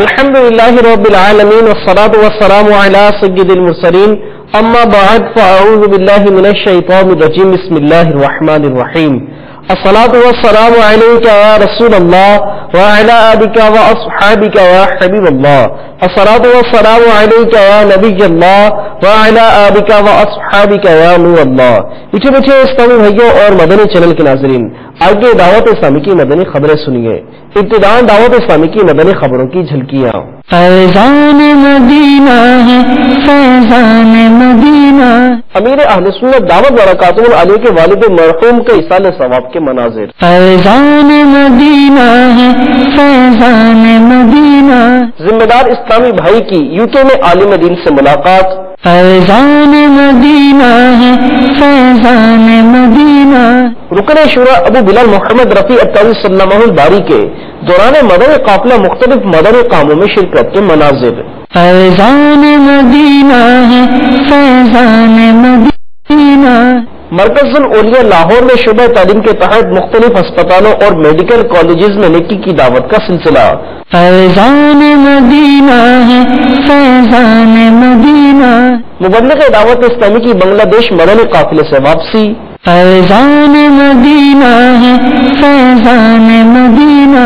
الحمد لله رب العالمين والصلاة والسلام على سيد المرسلين اما بعد فاعوذ بالله من الشيطان الرجيم بسم الله الرحمن الرحيم الصلاة والسلام عليك يا رسول الله وعلى آلك وأصحابك يا حبيب الله الصلاة والسلام عليك يا نبي الله وعلى آلك وأصحابك يا نور الله. پیچھے پیچھے اسلامی بھائیوں اور مدنی چینل کے ناظرین، آگے دعوت اسلامی کی مدنی خبریں سنیے. ابتداء دعوت اسلامی کی مدنی خبروں کی جھلکیاں. فیضان مدینہ ہے فیضان مدینہ. امیر اہل سنت دعوت برکاتہ العالیہ کے والد مرحوم کے ایصال ثواب کے مناظر. فیضان مدینہ ہے فیضان مدینہ. ذمہ دار اسلامی بھائی کی UK میں عالم دین سے ملاقات. فیضان مدینہ ہے فیضان مدینہ. رکن شورا ابو بلال محمد رفیع الطوی صلی اللہ الباری کے دوران مدنی قافلہ مختلف مدنی کاموں میں شرکت کے مناظر. فیضان مدینہ ہے فیضان مدینہ. مرکز الاولیاء لاہور میں شعبہ تعلیم کے تحت مختلف ہسپتالوں اور میڈیکل کالجز میں نیکی کی دعوت کا سلسلہ. فیضان مدینہ ہے فیضان مدینہ. مبلغ دعوت اسلامی کی بنگلہ دیش مدنی قافلے سے واپسی. فیضان مدینہ ہے فیضان مدینہ.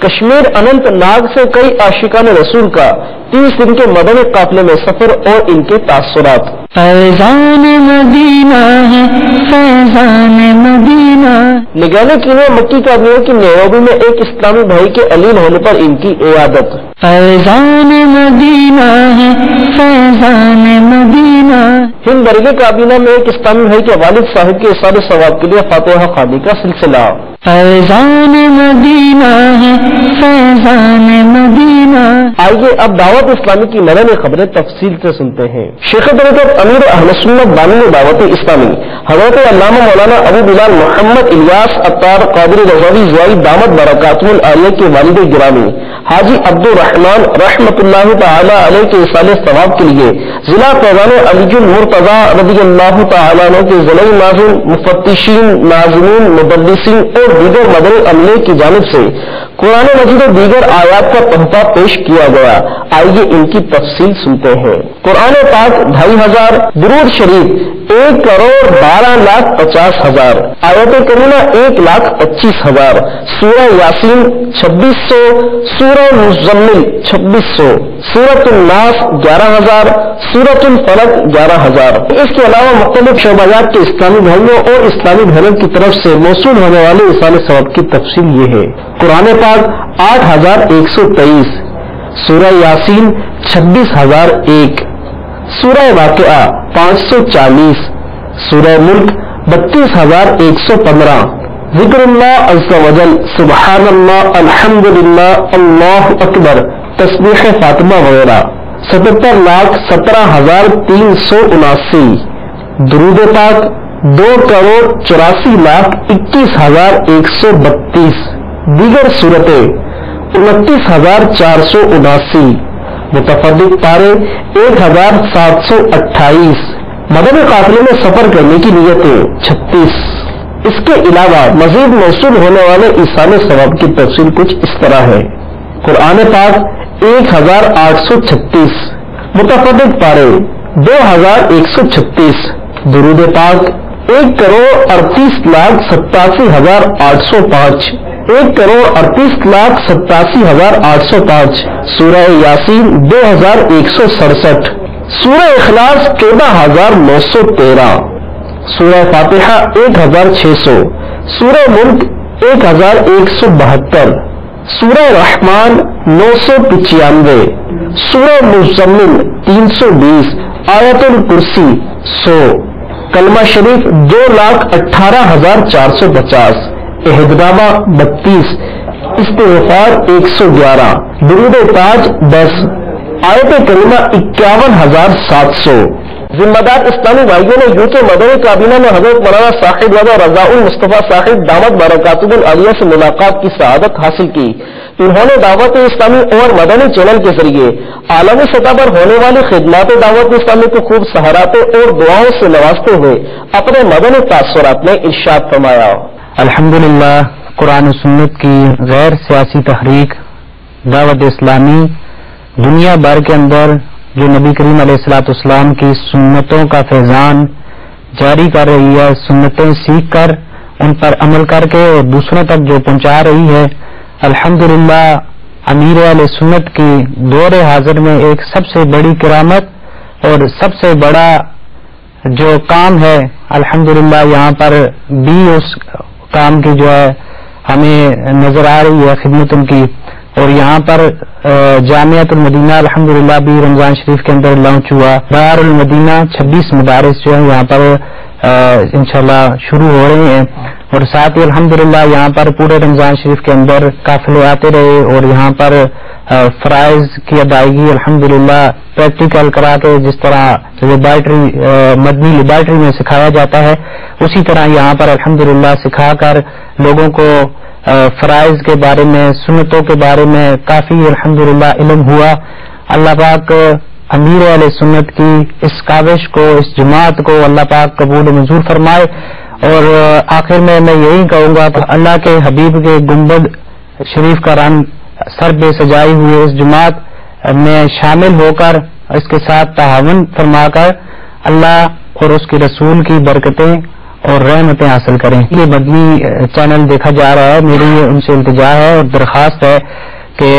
کشمیر اننت ناگ سے کئی عاشقان رسول کا 30 دن کے مدنی قافلے میں سفر اور ان کے تاثرات. فیضان مدینہ ہے فیضان مدینہ. نگرانی کیمیا مکی کابینہ کی نیروبی میں ایک اسلامی بھائی کے علیل ہونے پر ان کی عیادت. فیضان مدینہ ہے فیضان مدینہ. ہند بریلی کابینہ میں ایک اسلامی بھائی کے والد صاحب کے ایصال ثواب کے لیے فاتحہ خوانی کا سلسلہ. فیضان مدینہ ہے فیضان مدینہ. آئیے اب دعوت اسلامی کی مدنی خبریں تفصیل سے سنتے ہیں. شیخ طریقت امیر اہل سنت بانی دعوت اسلامی حضرت علامہ مولانا ابو بلال محمد الیاس عطار قادری رضوی زوائی دامت برکاتہ العالیہ کے والد گرامی حاجی عبد الرحمن رحمۃ اللہ تعالی علیہ کے ایصال ثواب کے لیے ضلع فیضان علی المرتضیٰ رضی اللہ تعالیٰ عنہ کے ضلعی ناظم مفتشین ناظمین مدرسین اور دیگر مدنی عملے کی جانب سے قرآن مجید و دیگر آیات کا تحفہ پیش کیا گیا. آئیے ان کی تفصیل سنتے ہیں. قرآن پاک 2500، درود شریف 1,12,50,000، آیت کریمہ 1,25,000، سورہ یاسین 2600، سورہ مزمل 2600، سورۃ الناس 11,000، سورۃ الفلق 11,000. اس کے علاوہ مختلف شعبات کے اسلامی بھائیوں اور اسلامی بہنوں کی طرف سے موصول ہونے والے ایصال ثواب کی تفصیل یہ ہے. قرآن پاک 8,123، سورہ یاسین 26,001، سورہ واقعہ 540، سورہ ملک 32,115، ذکر اللہ عز و جل، سبحان اللہ، الحمدللہ، اللہ اکبر، تسبیح فاطمہ وغیرہ 77,17,379، درود پاک 2,84,21,132، دیگر صورتیں 29,479، متفرق پارے 1,728، مدنی قافلے میں سفر کرنے کی نیتیں 36. اس کے علاوہ مزید موصول ہونے والے ایصال ثواب کی تفصیل کچھ اس طرح ہے. قرآن پاک 1,836، متفرق پارے 2,136، درود پاک 1,38,87,805، 1,38,87,805، سورہ یاسین 2,167، سورہ اخلاص 14,913، سورہ فاتحہ 1,600، سورہ ملک 1,172، سورہ رحمان 995، سورہ مزمل 320، آیت الکرسی 100، کلمہ شریف 2,18,450، احدنامہ 32، استغفار 111، درود تاج 10، آیت کریمہ 51,700. ذمہ دار اسلامی بھائیوں نے UK مدنی کابینہ میں حضرت مولانا صاحب رضا المصطفیٰ صاحب دامت برکاتہ العالیہ سے ملاقات کی سعادت حاصل کی. انہوں نے دعوت اسلامی اور مدنی چینل کے ذریعے عالمی سطح پر ہونے والی خدمات دعوت اسلامی کو خوب سہراتے اور دعاؤں سے نوازتے ہوئے اپنے مدنی تاثرات میں ارشاد فرمایا. الحمدللہ قرآن و سنت کی غیر سیاسی تحریک دعوت اسلامی دنیا بھر کے اندر جو نبی کریم علیہ الصلوۃ والسلام کی سنتوں کا فیضان جاری کر رہی ہے، سنتیں سیکھ کر ان پر عمل کر کے اور دوسروں تک جو پہنچا رہی ہے، الحمدللہ امیر اہل سنت کی دور حاضر میں ایک سب سے بڑی کرامت اور سب سے بڑا جو کام ہے، الحمدللہ یہاں پر بھی اس کام کی جو ہے ہمیں نظر آ رہی ہے خدمت ان کی. اور یہاں پر جامعۃ المدینہ الحمدللہ بھی رمضان شریف کے اندر لانچ ہوا. دار المدینہ 26 مدارس جو ہے یہاں پر انشاءاللہ شروع ہو رہے ہیں، اور ساتھ ہی الحمدللہ یہاں پر پورے رمضان شریف کے اندر قافلے آتے رہے، اور یہاں پر فرائض کی ادائیگی الحمدللہ پریکٹیکل کرا کے جس طرح لیبارٹری مدنی لیبارٹری میں سکھایا جاتا ہے، اسی طرح یہاں پر الحمدللہ سکھا کر لوگوں کو فرائض کے بارے میں، سنتوں کے بارے میں کافی الحمدللہ علم ہوا. اللہ پاک امیر اہل سنت کی اس کاوش کو، اس جماعت کو اللہ پاک قبول و منظور فرمائے. اور آخر میں یہی کہوں گا کہ اللہ کے حبیب کے گنبد شریف کا رنگ سر پہ سجائی ہوئے اس جماعت میں شامل ہو کر اس کے ساتھ تعاون فرما کر اللہ اور اس کے رسول کی برکتیں اور رحمتیں حاصل کریں. یہ مدنی چینل دیکھا جا رہا ہے، میری ان سے التجا ہے اور درخواست ہے کہ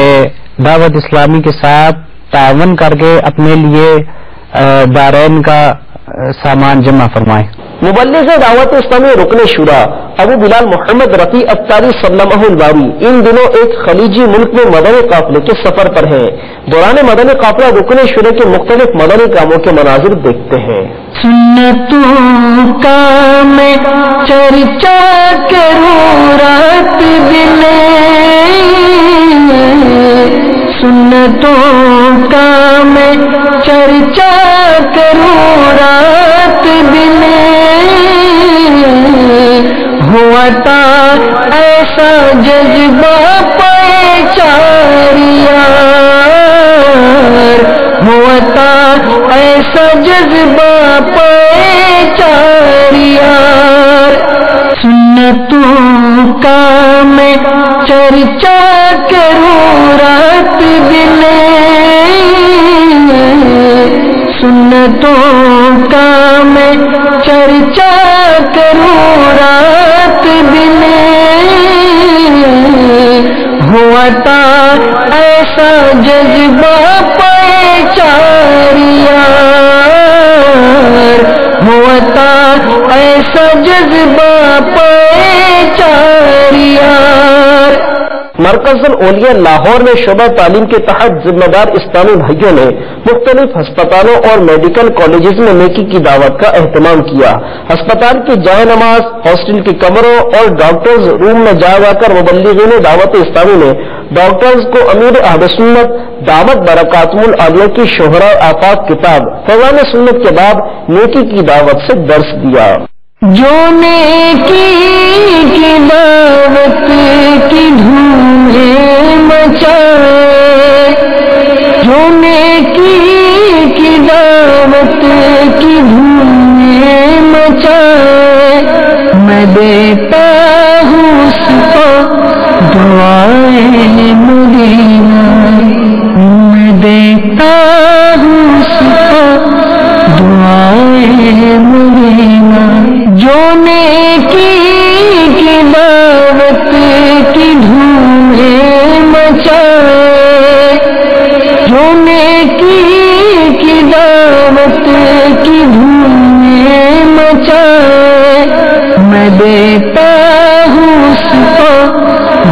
دعوت اسلامی کے ساتھ تعاون کر کے اپنے لیے دارین کا سامان جمع فرمائیں. مبلغ دعوت اسلامی رکن شورا ابو بلال محمد رفیع افطاری سلمہ الباری ان دنوں ایک خلیجی ملک میں مدنی قافلے کے سفر پر ہیں. دوران مدنی قافلہ رکن شورا کے مختلف مدنی کاموں کے مناظر دیکھتے ہیں. سنتوں کا میں چرچا کروں رات دن، سنتوں کا میں چرچا کروں رات دن، ہوا تھا ایسا جذبہ پہچان یار، ہوا تھا ایسا جذبہ پہچان یار، سنتوں کا میں چرچا کروں رات دن، سنتوں کا میں چرچا کروں رات دن، ہوا تھا ایسا جذبہ پہچان یار، ہوا تھا ایسا جذبہ پہچان یار. مرکز الاولیاء لاہور میں شعبہ تعلیم کے تحت ذمہ دار اسلامی بھائیوں نے مختلف ہسپتالوں اور میڈیکل کالجز میں نیکی کی دعوت کا اہتمام کیا. ہسپتال کی جائے نماز، ہاسٹل کے کمروں اور ڈاکٹرز روم میں جا کر مبلغین دعوت اسلامی نے ڈاکٹرز کو امیر اہل سنت دعوت برکاتم العالیہ کی شہرۂ آفاق کتاب فیضان سنت کے بعد نیکی کی دعوت سے درس دیا. جو نیکی کی دعوت کی دھوم مچائے، جو نیکی کی دعوت کی دھوم مچائے، میں دیتا ہوں اس کو دعائیں مدینہ، میں دیتا ہوں اس کو دعائیں مدینہ. جو نیکی کی دعوت کی دھوم مچائے، جو نیکی کی دعوت کی دھوم مچائے، میں دیتا ہوں اس کو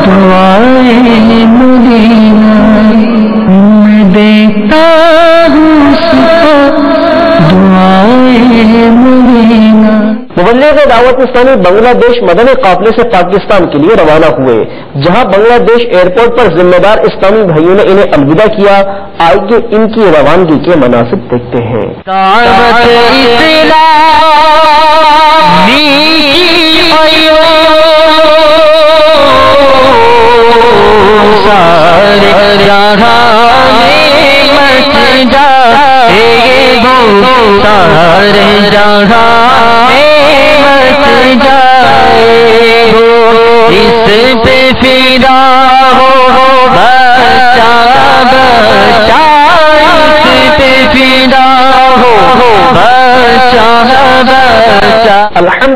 دعائیں مدینہ، میں دیتا ہوں اس کو دعائیں مدینہ. مبلغ دعوت اسلامی بنگلہ دیش مدنی قافلے سے پاکستان کے لیے روانہ ہوئے، جہاں بنگلہ دیش ایئرپورٹ پر ذمہ دار اسلامی بھائیوں نے انہیں الوداع کیا. آئیے ان کی روانگی کے مناسب دیکھتے ہیں. اس پہ فدا ہو بچہ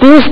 30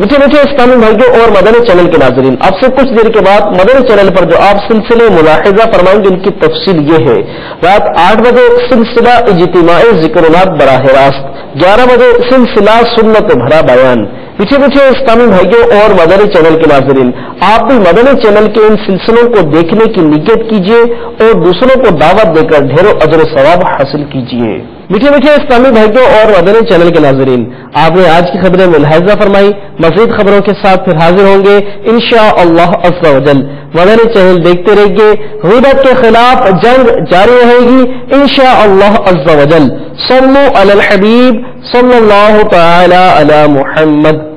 میٹھے میٹھے اسلامی بھائیوں اور مدنی چینل کے ناظرین، اب سے کچھ دیر کے بعد مدنی چینل پر جو آپ سلسلے ملاحظہ فرمائیں گے ان کی تفصیل یہ ہے: رات 8 بجے سلسلہ اجتماع ذکرات براہ راست، 11 بجے سلسلہ سنت بھرا بیان۔ میٹھے میٹھے اسلامی بھائیوں اور مدنی چینل کے ناظرین، آپ بھی مدنی چینل کے ان سلسلوں کو دیکھنے کی نیت کیجیے اور دوسروں کو دعوت دے کر ڈھیروں اجر و ثواب حاصل کیجیے۔ میٹھے میٹھے اسلامی بھائیوں اور مدنی چینل کے ناظرین، آپ نے آج کی خبریں ملاحظہ فرمائی، مزید خبروں کے ساتھ پھر حاضر ہوں گے انشاءاللہ عز و جل۔ مدنی چینل دیکھتے رہیے، غیبت کے خلاف جنگ جاری رہے گی انشاءاللہ عز و جل۔ صلو علی الحبیب صلی اللہ تعالی علی محمد۔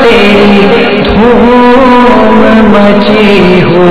تیری دھوم مچی ہو